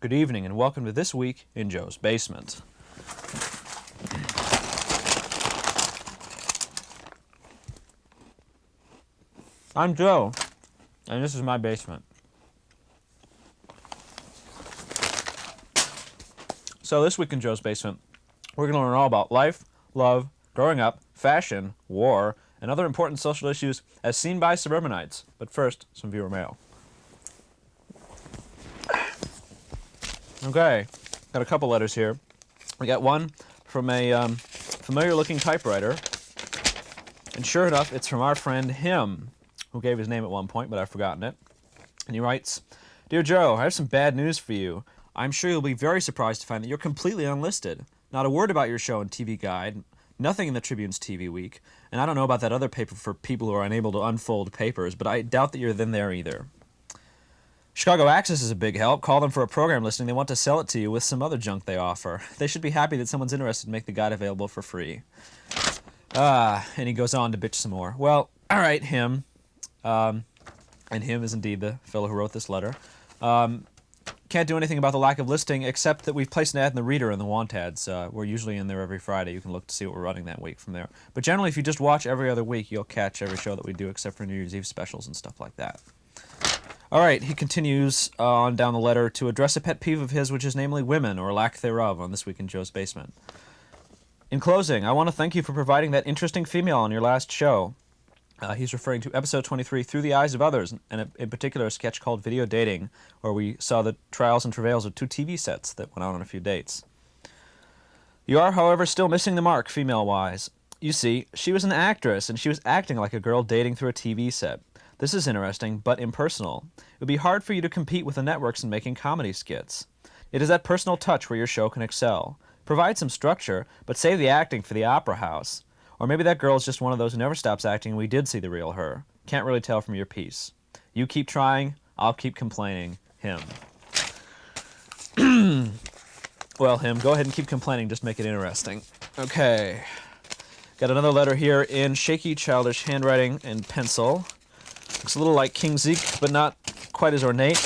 Good evening and welcome to This Week in Joe's Basement. I'm Joe, and this is my basement. So this week in Joe's Basement, we're going to learn all about life, love, growing up, fashion, war, and other important social issues as seen by suburbanites. But first, some viewer mail. Okay, got a couple letters here. We got one from a familiar-looking typewriter, and sure enough, it's from our friend Him, who gave his name at one point, but I've forgotten it. And he writes, "Dear Joe, I have some bad news for you. I'm sure you'll be very surprised to find that you're completely unlisted. Not a word about your show and TV guide, nothing in the Tribune's TV Week, and I don't know about that other paper for people who are unable to unfold papers, but I doubt that you're in there either. Chicago Access is a big help. Call them for a program listing. They want to sell it to you with some other junk they offer. They should be happy that someone's interested to make the guide available for free." And he goes on to bitch some more. Well, all right, Him. And Him is indeed the fellow who wrote this letter. Can't do anything about the lack of listing except that we've placed an ad in the Reader and the Want ads. We're usually in there every Friday. You can look to see what we're running that week from there. But generally, if you just watch every other week, you'll catch every show that we do except for New Year's Eve specials and stuff like that. All right, he continues on down the letter to address a pet peeve of his, which is namely women, or lack thereof, on This Week in Joe's Basement. "In closing, I want to thank you for providing that interesting female on your last show." He's referring to episode 23, Through the Eyes of Others, and in particular a sketch called Video Dating, where we saw the trials and travails of two TV sets that went out on a few dates. "You are, however, still missing the mark, female-wise. You see, she was an actress, and she was acting like a girl dating through a TV set. This is interesting, but impersonal. It would be hard for you to compete with the networks in making comedy skits. It is that personal touch where your show can excel. Provide some structure, but save the acting for the opera house. Or maybe that girl is just one of those who never stops acting and we did see the real her. Can't really tell from your piece. You keep trying, I'll keep complaining. Him." Well, Him, go ahead and keep complaining, just make it interesting. Okay. Got another letter here in shaky, childish handwriting and pencil. Looks a little like King Zeke, but not quite as ornate.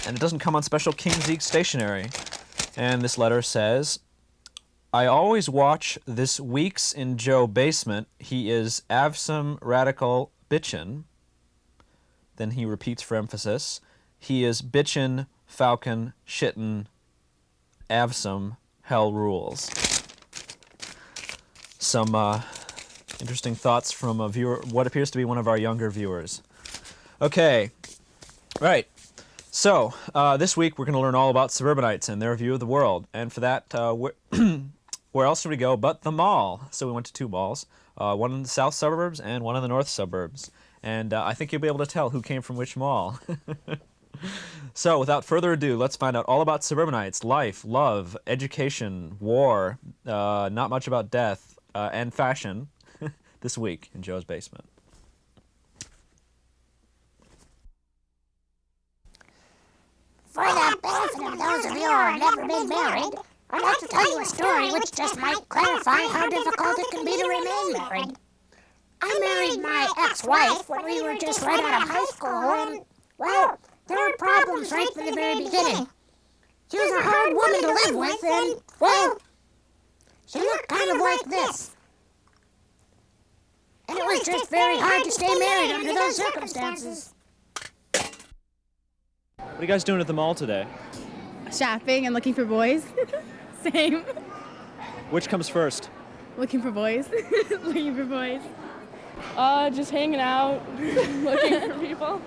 And it doesn't come on special King Zeke stationery. And this letter says, "I always watch This Week's in Joe Basement. He is avsome radical bitchin'." Then he repeats for emphasis, "He is bitchin', falcon, shittin', avsome, hell rules." Some interesting thoughts from a viewer, what appears to be one of our younger viewers. Okay, right. So, this week we're going to learn all about suburbanites and their view of the world. And for that, where else should we go but the mall? So we went to two malls, one in the south suburbs and one in the north suburbs. And I think you'll be able to tell who came from which mall. So, without further ado, let's find out all about suburbanites, life, love, education, war, not much about death, and fashion this week in Joe's Basement. For the benefit of those of you who have never been married, I'd like to tell you a story which just might clarify how difficult it can be to remain married. I married my ex-wife when we were just right out of high school, and, well, there were problems right from the very beginning. She was a hard woman to live with, and, well, she looked kind of like this. And it was just very hard to stay married under those circumstances. What are you guys doing at the mall today? Shopping and looking for boys. Same. Which comes first? Looking for boys. Looking for boys. Just hanging out, looking for people.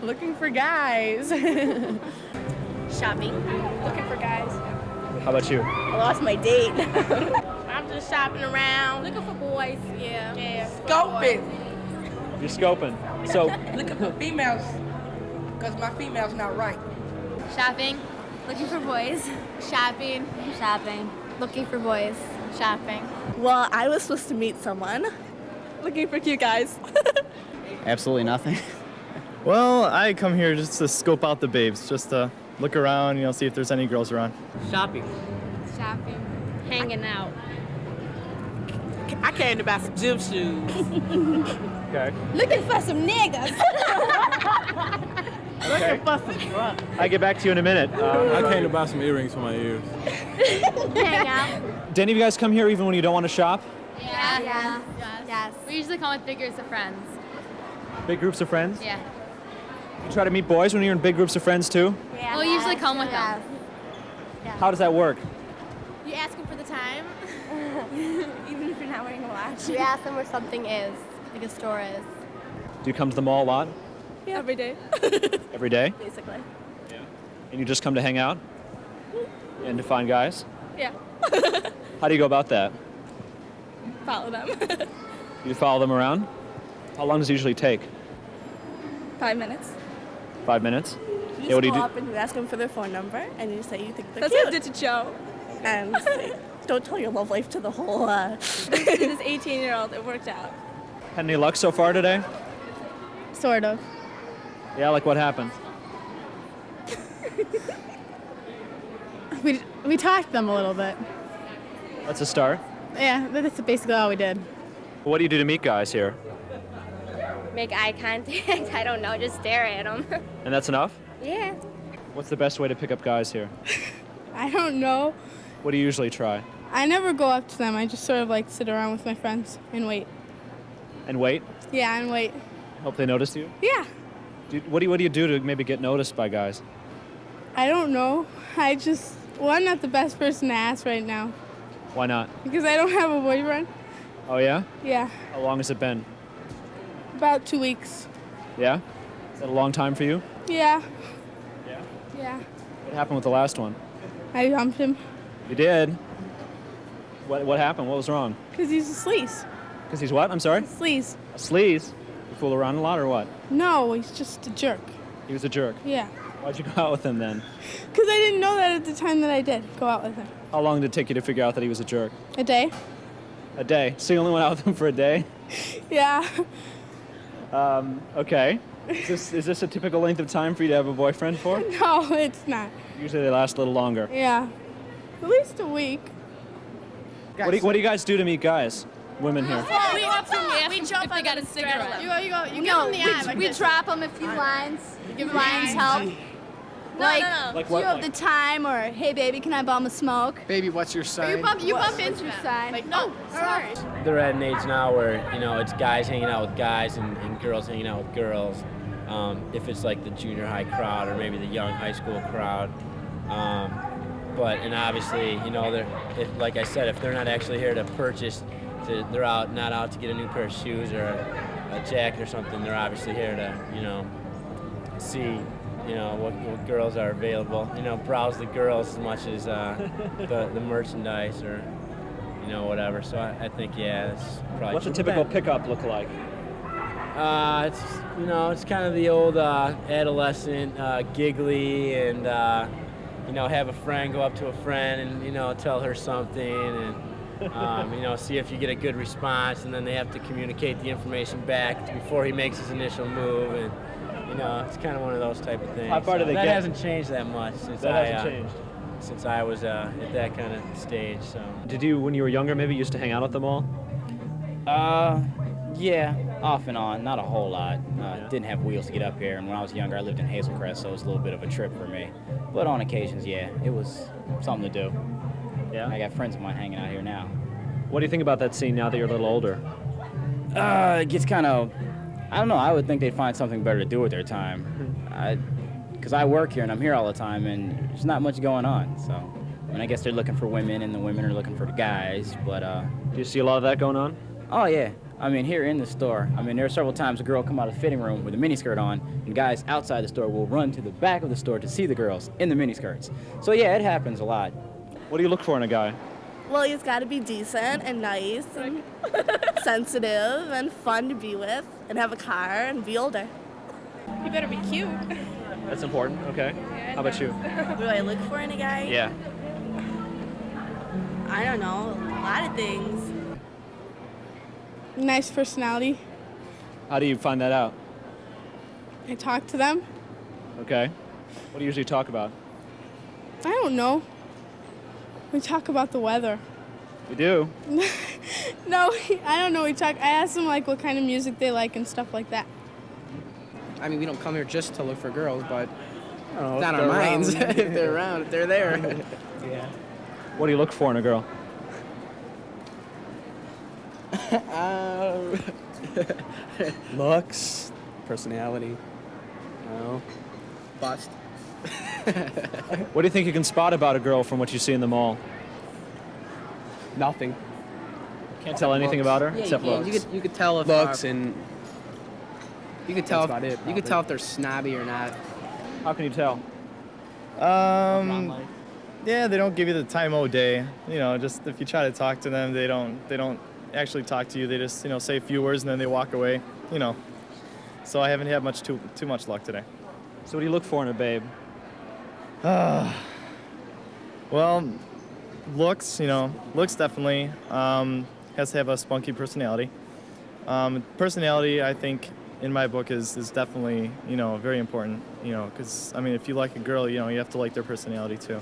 Looking for guys. Shopping, looking for guys. How about you? I lost my date. I'm just shopping around. Looking for boys. Yeah. Scoping. You're scoping. So, Looking for females. Because my female's not right. Shopping. Looking for boys. Shopping. Shopping. Looking for boys. Shopping. Well, I was supposed to meet someone. Looking for cute guys. Absolutely nothing. Well, I come here just to scope out the babes, just to look around, see if there's any girls around. Shopping. Shopping. Hanging out. I came to buy some gym shoes. okay. Looking for some niggas. Okay. I'll get back to you in a minute. I came to buy some earrings for my ears. Hang out. Do any of you guys come here even when you don't want to shop? Yeah. Yes. We usually come with big groups of friends. Big groups of friends? Yeah. You try to meet boys when you're in big groups of friends too? Yeah. We'll usually come with them. How does that work? You ask them for the time. Even if you're not wearing a watch. You ask them where something is, like a store is. Do you come to the mall a lot? Yeah, every day. Every day? Basically. And you just come to hang out? And to find guys? Yeah. How do you go about that? Follow them. You follow them around? How long does it usually take? 5 minutes. 5 minutes? You Yeah, what do just you go do? up and you ask them for their phone number, and you say you think they're That's cute. what I did to Joe. And say, don't tell your love life to the whole. This 18-year-old, it worked out. Had any luck so far today? Sort of. Yeah, like what happened? We talked to them a little bit. That's a start. Yeah, that's basically all we did. What do you do to meet guys here? Make eye contact. I don't know, just stare at them. And that's enough? Yeah. What's the best way to pick up guys here? I don't know. What do you usually try? I never go up to them. I just sort of like sit around with my friends and wait. And wait? Yeah, and wait. Hope they notice you? Yeah. What do you do to maybe get noticed by guys? I don't know. I'm not the best person to ask right now Why not? because I don't have a boyfriend. Oh yeah? Yeah, How long has it been? about 2 weeks. Yeah? Is that a long time for you? Yeah. Yeah. Yeah. What happened with the last one? I dumped him You did? What happened? What was wrong? because he's a sleaze. Because he's what? I'm sorry? Sleaze. A sleaze? You fool around a lot or what? No, he's just a jerk. He was a jerk. Yeah. Why'd you go out with him then? Because I didn't know that at the time that I did go out with him. How long did it take you to figure out that he was a jerk? A day? A day. So you only went out with him for a day? Yeah. Okay. Is this a typical length of time for you to have a boyfriend for? No, it's not. Usually they last a little longer. Yeah. At least a week. What do you guys do to meet guys? Women here. We jump if they got a cigarette. You give them the eye. We drop them a few lines. Give lines help. Like do what? you have the time? Or, hey, baby, can I bum a smoke? Baby, what's your sign? You bump into your sign. Like, no, sorry. They're at an age now where, it's guys hanging out with guys and girls hanging out with girls. If it's like the junior high crowd or maybe the young high school crowd. And obviously, like I said, if they're not actually here to purchase, they're not out to get a new pair of shoes or a jacket or something. They're obviously here to, see, what girls are available. Browse the girls as much as the merchandise or, whatever. So I think, yeah, it's probably. What's a typical pickup look like? It's kind of the old adolescent, giggly, and have a friend go up to a friend and tell her something, and see if you get a good response, and then they have to communicate the information back before he makes his initial move, and it's kind of one of those type of things. How far do they that get? hasn't changed that much since since I was at that kind of stage. So. Did you, when you were younger, maybe used to hang out at the mall? Yeah, off and on, not a whole lot. Didn't have wheels to get up here, and when I was younger, I lived in Hazelcrest, so it was a little bit of a trip for me. But on occasions, yeah, it was something to do. Yeah. I got friends of mine hanging out here now. What do you think about that scene now that you're a little older? It gets kind of, I don't know, I would think they'd find something better to do with their time. Because I work here and I'm here all the time, and there's not much going on, so. I guess they're looking for women, and the women are looking for the guys, but. Do you see a lot of that going on? Oh, yeah. Here in the store, there are several times a girl come out of the fitting room with a miniskirt on, and guys outside the store will run to the back of the store to see the girls in the miniskirts. So, yeah, it happens a lot. What do you look for in a guy? Well, he's got to be decent and nice and sensitive and fun to be with and have a car and be older. He better be cute. That's important. Okay. How about you? What do I look for in a guy? Yeah. I don't know. A lot of things. Nice personality. How do you find that out? I talk to them. Okay. What do you usually talk about? I don't know. We talk about the weather. We do. No, I don't know. I ask them like what kind of music they like and stuff like that. I mean, we don't come here just to look for girls, but Oh, it's on our minds. If they're around, if they're there. Yeah. What do you look for in a girl? Looks, personality, bust. What do you think you can spot about a girl from what you see in the mall? Nothing. Can't tell anything about her Yeah, except you can. looks. You could tell if Looks and you could tell. That's about it, You could tell if they're snobby or not. How can you tell? Yeah, they don't give you the time o' day. You know, just if you try to talk to them, they don't actually talk to you. They just, say a few words and then they walk away. So I haven't had too much luck today. So what do you look for in a babe? Well, looks, looks definitely. Has to have a spunky personality. Personality, I think, in my book is definitely, very important, because, if you like a girl, you have to like their personality too.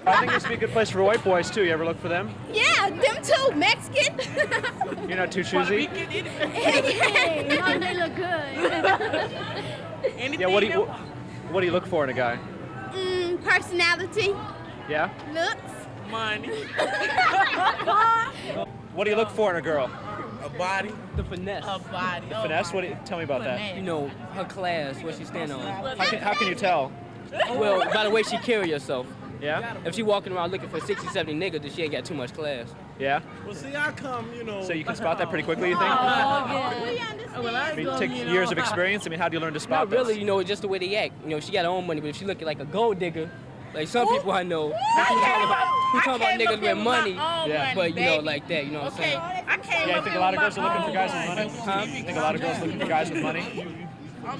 I think this would be a good place for white boys too. You ever look for them? Yeah, them too. Mexican. You're not too choosy? Anything. No, they look good. Yeah, what do you look for in a guy? Personality. Yeah? Looks. Money. What do you look for in a girl? A body. The finesse. A body. Finesse? Tell me about that. Her class, what she stand on. How can you tell? Well, by the way she carry herself. Yeah? If she walking around looking for 60, 70 niggas, then she ain't got too much class. Yeah? Well, see, I come, So you can spot that pretty quickly, you think? Take years of experience? how do you learn to spot Not really, this? just the way they act. She got her own money, but if she looking like a gold digger, like some people I know, who talking about niggas with money, Yeah. but like that, you know what I'm saying? I can't. Yeah, you think a lot of girls are looking for guys with money? Huh? You think a lot of girls are looking for guys with money?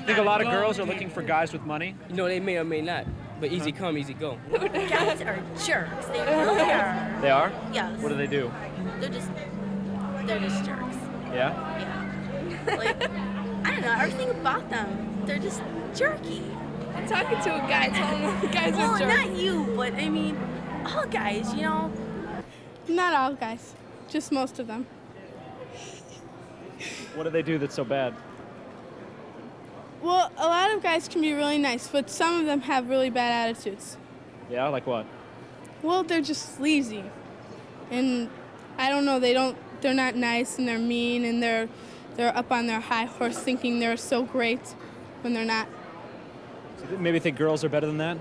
Think a lot of girls are looking for guys with money? They may or may not, but easy come, easy go. Guys are jerks. They really are. They are? Yes. What do they do? They're just jerks. Yeah? Yeah. Like, I don't know, everything about them, they're just jerky. I'm talking to a guy telling him guys Well, are jerks. not you, but all guys, Not all guys, just most of them. What do they do that's so bad? Well, a lot of guys can be really nice, but some of them have really bad attitudes. Yeah, like what? Well, they're just sleazy. And I don't know, they're not nice and they're mean and they're up on their high horse thinking they're so great when they're not. So maybe think girls are better than that?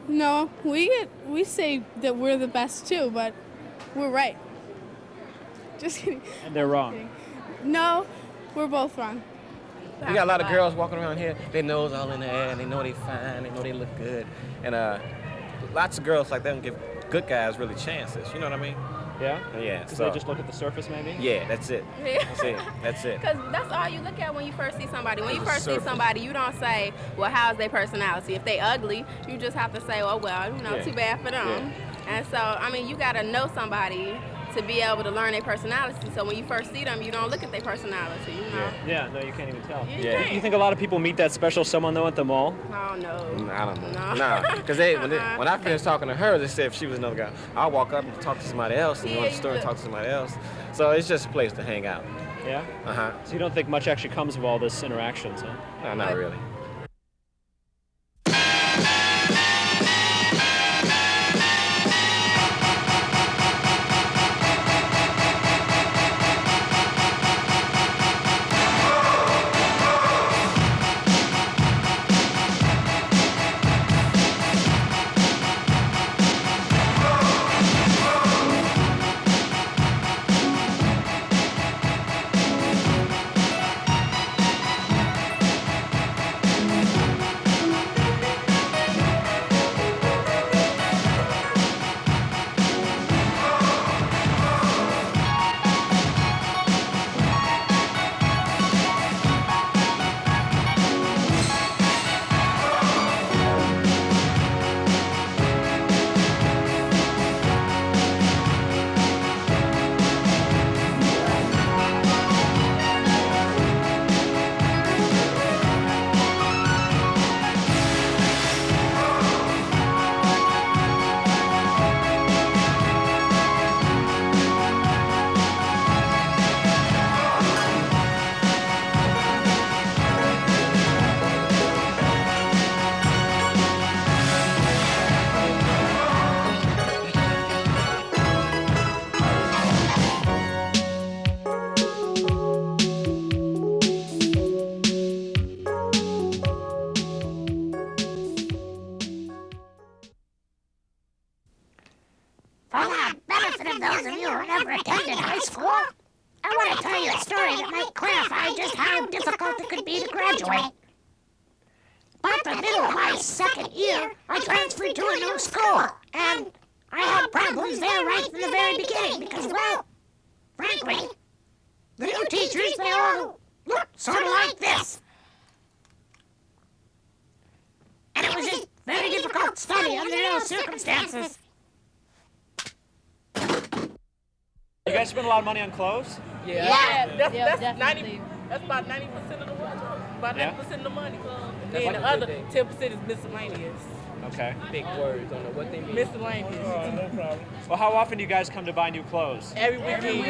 No, we say that we're the best too, but we're right. Just kidding. And they're wrong. No, we're both wrong. We got a lot of girls walking around here. Their nose all in the air, and they know they fine, they know they look good. And lots of girls like them give good guys really chances. You know what I mean? Yeah? Yeah. Because they just look at the surface, maybe? Yeah, that's it. That's it. Because that's all you look at when you first see somebody. When you first see Surface. somebody, you don't say, well, how's their personality? If they ugly, you just have to say, oh, well, Yeah. too bad for them. And so, you got to know somebody to be able to learn their personality. So when you first see them, you don't look at their personality, Yeah, no, you can't even tell. Yeah. You think a lot of people meet that special someone, though, at the mall? Oh, no. I don't know. No. Nah, because when I finished talking to her, they said if she was another guy, I'll walk up and talk to somebody else and go to the store and talk to somebody else. So it's just a place to hang out. Yeah? Uh-huh. So you don't think much actually comes of all this interactions, huh? No, not really. attended high school. I want to tell you a story that might clarify just how difficult it could be to graduate. About the middle of my second year, I transferred to a new school, and I had problems there right from the very beginning because, well, frankly, the new teachers, they all look sort of like this. And it was just very difficult to study under those circumstances. You guys spend a lot of money on clothes? That's about 90% of the wardrobe. About 90% of the money. And then the other 10% is miscellaneous. Okay. Big words on it. What they mean? Miscellaneous. No problem. Well, how often do you guys come to buy new clothes? Every weekend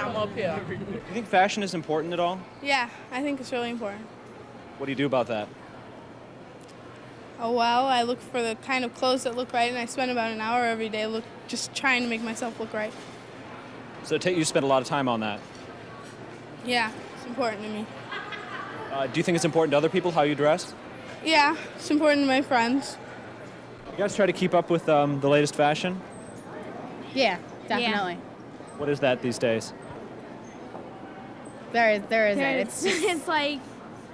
I'm up here. Do you think fashion is important at all? Yeah, I think it's really important. What do you do about that? Oh, well, I look for the kind of clothes that look right, and I spend about an hour every day just trying to make myself look right. So you spend a lot of time on that. Yeah, it's important to me. Do you think it's important to other people how you dress? Yeah, it's important to my friends. You guys try to keep up with the latest fashion? Yeah, definitely. What is that these days? There isn't. It's like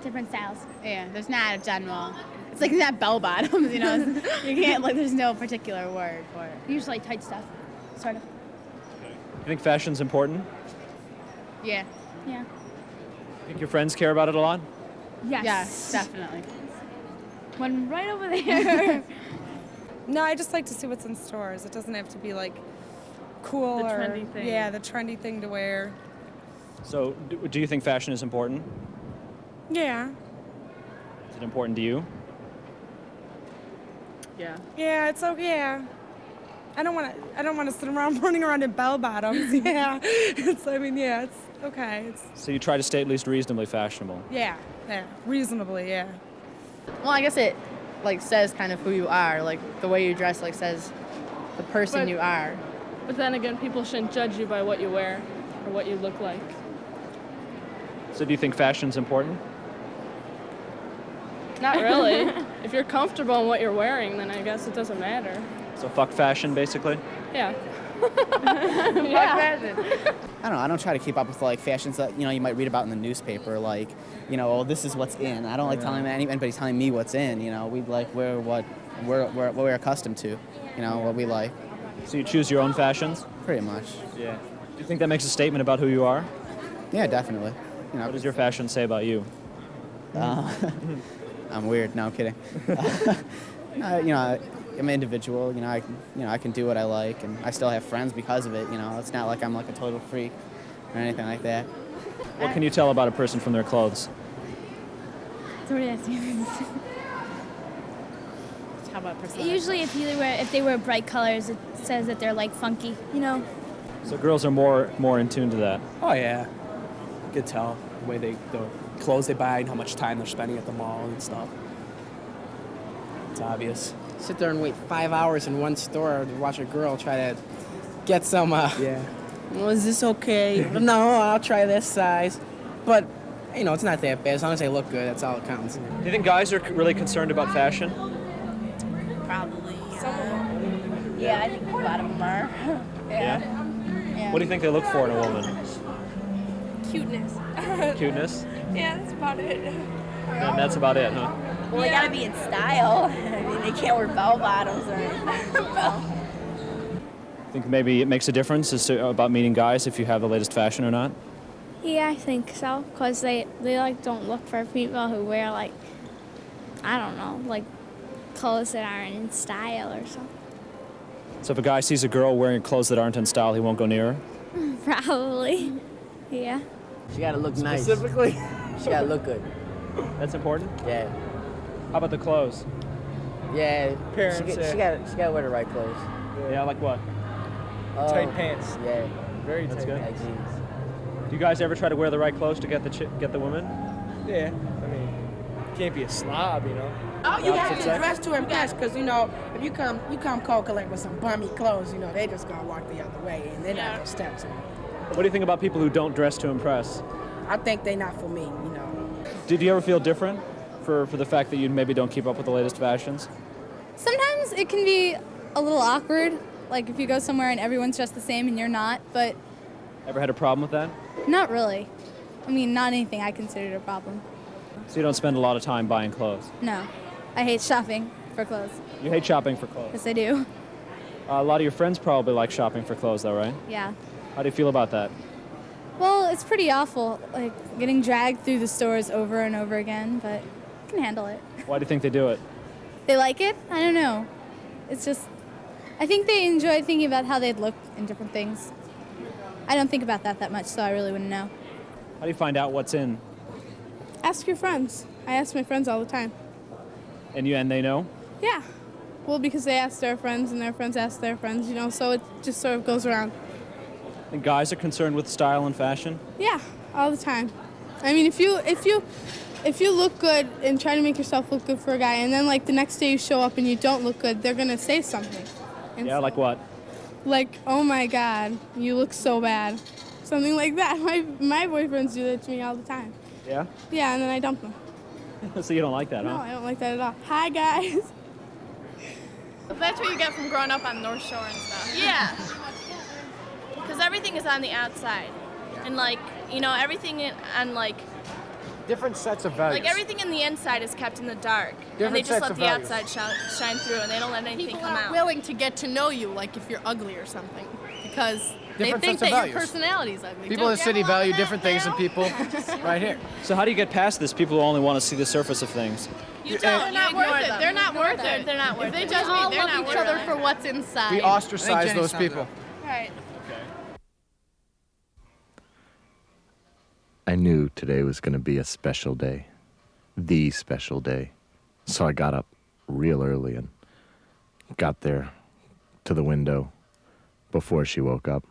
different styles. Yeah, there's not a general. It's like not bell bottoms, you know. You can't there's no particular word for it. Usually tight stuff, sort of. You think fashion's important? Yeah. Yeah. Think your friends care about it a lot? Yes. Yes, definitely. One right over there. No, I just like to see what's in stores. It doesn't have to be like cool The or trendy thing. Yeah, the trendy thing to wear. So do you think fashion is important? Yeah. Is it important to you? Yeah. Yeah, it's okay. Yeah. I don't want to sit around running around in bell bottoms. Yeah. It's okay. So you try to stay at least reasonably fashionable. Yeah, reasonably, yeah. Well, I guess it says kind of who you are. Like the way you dress says the person you are. But then again, people shouldn't judge you by what you wear or what you look like. So do you think fashion's important? Not really. If you're comfortable in what you're wearing, then I guess it doesn't matter. So fuck fashion, basically? Yeah. I don't know. I don't try to keep up with fashions that you might read about in the newspaper. This is what's in. I don't like telling anybody telling me what's in. We wear what we're accustomed to. What we like. So you choose your own fashions? Pretty much. Yeah. Do you think that makes a statement about who you are? Yeah, definitely. What does your fashion say about you? I'm weird. No, I'm kidding. I'm an individual. I can do what I like, and I still have friends because of it. It's not like I'm a total freak or anything like that. What can you tell about a person from their clothes? So what is How about personality? Usually if they wear bright colors, it says that they're funky, So girls are more in tune to that. Oh yeah, you could tell the way the clothes they buy and how much time they're spending at the mall and stuff. It's obvious. Sit there and wait 5 hours in one store to watch a girl try to get some. Yeah. Well, is this okay? No, I'll try this size. But it's not that bad. As long as they look good, that's all that counts. Do you think guys are really concerned about fashion? Probably. Yeah, I think a lot of them are. Yeah. What do you think they look for in a woman? Cuteness. Cuteness? Yeah, that's about it. And that's about it, huh? Well, they gotta be in style. I mean, they can't wear bell bottoms or anything. Think maybe it makes a difference about meeting guys if you have the latest fashion or not? Yeah, I think so, because they don't look for people who wear I don't know, clothes that aren't in style or something. So if a guy sees a girl wearing clothes that aren't in style, he won't go near her? Probably. Yeah. She gotta look nice. Specifically? She gotta look good. That's important? Yeah. How about the clothes? Yeah. Appearance, She gotta wear the right clothes. Yeah, like what? Tight pants. Yeah. Very That's tight good. pants. Like jeans. Do you guys ever try to wear the right clothes to get the woman? Yeah. I mean, you can't be a slob, Oh, you have Opposite to sex? dress to impress, because if you come cold collect with some bummy clothes, they just gonna walk the other way, and they're not gonna step to you. What do you think about people who don't dress to impress? I think they're not for me, Did you ever feel different for the fact that you maybe don't keep up with the latest fashions? Sometimes it can be a little awkward like if you go somewhere and everyone's dressed the same and you're not, but Ever had a problem with that? not really. I mean, not anything I considered a problem. So you don't spend a lot of time buying clothes? No. I hate shopping for clothes. You hate shopping for clothes? Yes, I do. A lot of your friends probably like shopping for clothes, though, right? Yeah. How do you feel about that? Well, it's pretty awful, like getting dragged through the stores over and over again, but I can handle it. Why do you think they do it? They like it? I don't know. It's just, I think they enjoy thinking about how they'd look in different things. I don't think about that much, so I really wouldn't know. How do you find out what's in? Ask your friends. I ask my friends all the time. And they know? Yeah. Well, because they ask their friends and their friends ask their friends, you know, so it just sort of goes around. And guys are concerned with style and fashion? Yeah, all the time. I mean, if you look good and try to make yourself look good for a guy, and then like the next day you show up and you don't look good, they're gonna say something. And Yeah, like what? like, oh my God, you look so bad. Something like that. My boyfriends do that to me all the time. Yeah? Yeah, and then I dump them. So you don't like that, No, huh? I don't like that at all. Hi, guys. That's what you get from growing up on North Shore and stuff. Yeah. Because everything is on the outside. And, like, you know, everything on, like, Different sets of values. like everything in the inside is kept in the dark. And they Different just sets let of the values. outside shine through, and they don't let anything People come aren't out. willing to get to know you, like if you're ugly or something, because they Different think sets that of your values. personality's ugly. People in Don't the you city have a lot value of different that things than now? people right here. So how do you get past this? People who only want to see the surface of things. You don't. They're not ignore worth it. them. They're not worth it. They're not worth If they it. judge We all me, they're love not each worth other it. for what's inside. We ostracize those people. Right. I knew today was going to be a special day, the special day. So I got up real early and got there to the window before she woke up.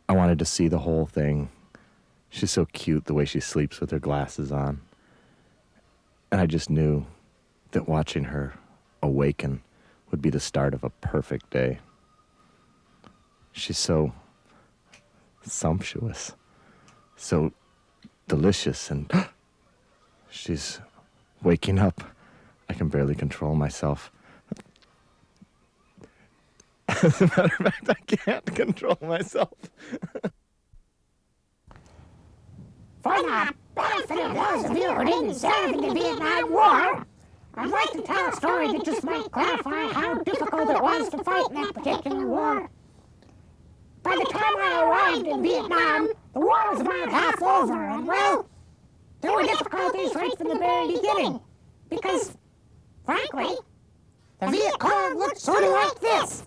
I wanted to see the whole thing. She's so cute the way she sleeps with her glasses on. And I just knew that watching her awaken would be the start of a perfect day. She's so sumptuous, so delicious, and she's waking up. I can barely control myself. As a matter of fact, I can't control myself. For the benefit of those of you who didn't serve in the Vietnam War, I'd like to tell a story that just might clarify how difficult it was to fight in that particular war. By the time I arrived in Vietnam, the war was about half over, and well, there were difficulties right from the very beginning. Because, frankly, the Viet Cong looked sort of like this.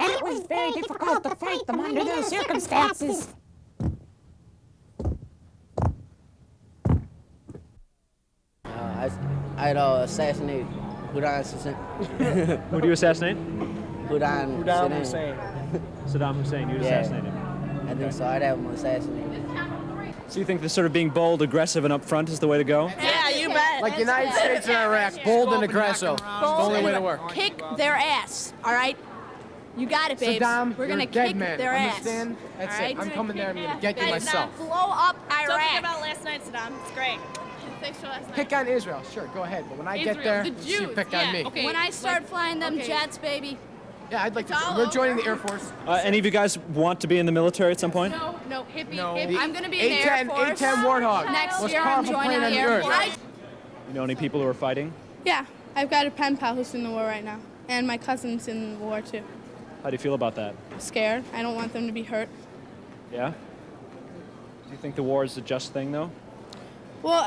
And it was very difficult to fight them under those circumstances. I'd assassinate Hussein. Who do you assassinate? Saddam Hussein. Saddam Hussein. You'd Yeah. assassinate him. I think so. I'd have him assassinated. So you think this sort of being bold, aggressive, and upfront is the way to go? Yeah, you bet. Like the United States and Iraq, bold and aggressive. It's the only way to work. Kick their ass, all right? You got it, babes. Saddam, We're gonna you're a dead kick man. their Understand? ass. That's all it. right? I'm coming there. I'm gonna get you Guys, myself. Blow up Iraq. Don't forget about last night, Saddam. It's great. Thanks for last night. Pick on Israel, sure, go ahead. But when I get Israel, there, the you Jews, pick yeah, on me. okay. When I start flying them jets, baby. Yeah, I'd like to. It's all We're joining over. the Air Force. Any of you guys want to be in the military at some point? No, hippie, No. hippie. I'm gonna be in the Air A-10 Force. A-10 Warthog. Next Most year, I'm powerful joining plane the on the Air earth. Force. You know any people who are fighting? Yeah, I've got a pen pal who's in the war right now, and my cousin's in the war too. How do you feel about that? I'm scared. I don't want them to be hurt. Yeah? Do you think the war is a just thing, though? Well,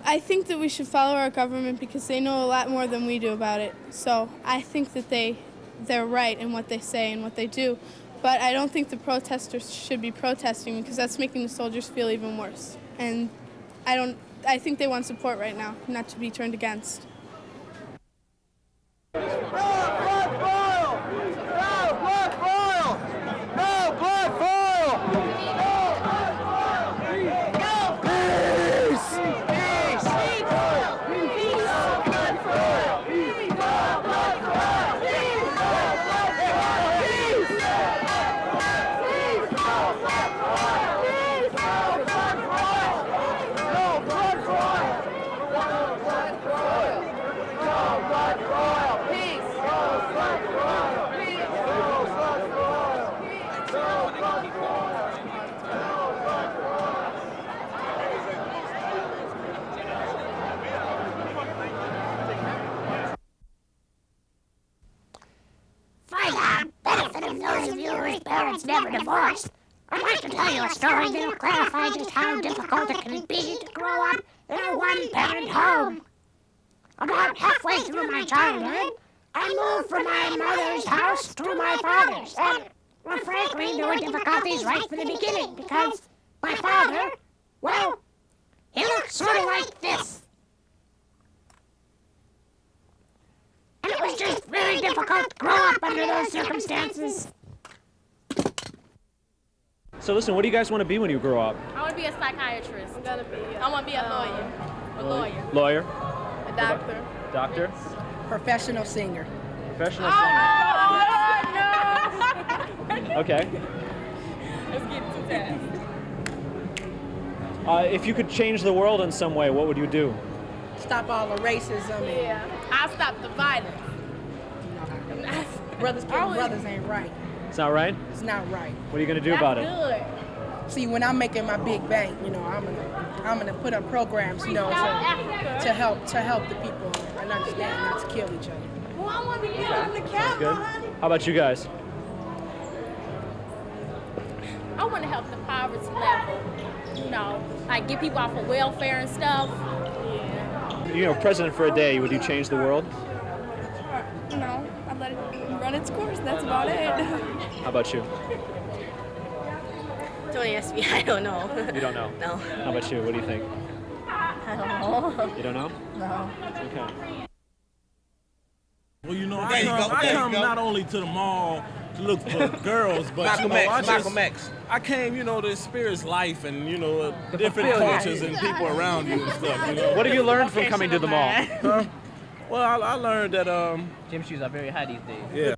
I think that we should follow our government because they know a lot more than we do about it. So I think that they're right in what they say and what they do. But I don't think the protesters should be protesting because that's making the soldiers feel even worse. And I think they want support right now, not to be turned against. And those of you whose parents never divorced, I'd like to tell you a story that'll clarify just how difficult it can be to grow up in a one-parent home. About halfway through my childhood, I moved from my mother's house to my father's, and, well, frankly, there were difficulties right from the beginning, because my father, well, he looked sort of like this. And it was just very difficult to grow up under those circumstances. So listen, what do you guys want to be when you grow up? I want to be a psychiatrist. I want to be a lawyer. A lawyer. Lawyer? A doctor. Doctor? Professional singer. Professional singer. Okay. Let's get to that. If you could change the world in some way, what would you do? Stop all the racism. Yeah. I'll stop the violence. Brothers killing brothers ain't right. It's not right? It's not right. What are you going to do about it? Good. See, when I'm making my big bank, you know, I'm gonna put up programs, you know, to help the people and understand not to kill each other. Well, I want to get on the Sounds good. How about you guys? I want to help the poverty level. You know, like get people off of welfare and stuff. Yeah. You know, president for a day, would you change the world? No, I'd let it run its course. That's about it. How about you? Don't ask me. I don't know. You don't know? No. How about you? What do you think? I don't know. You don't know? No. Okay. Well, you know, I come not only to the mall to look for girls, but Malcolm you know, X, Malcolm X. I came, you know, to experience life and, you know, different cultures and people around you and stuff, you know. What have you learned from coming to the mall? Huh? Well, I learned that gym shoes are very high these days. Yeah.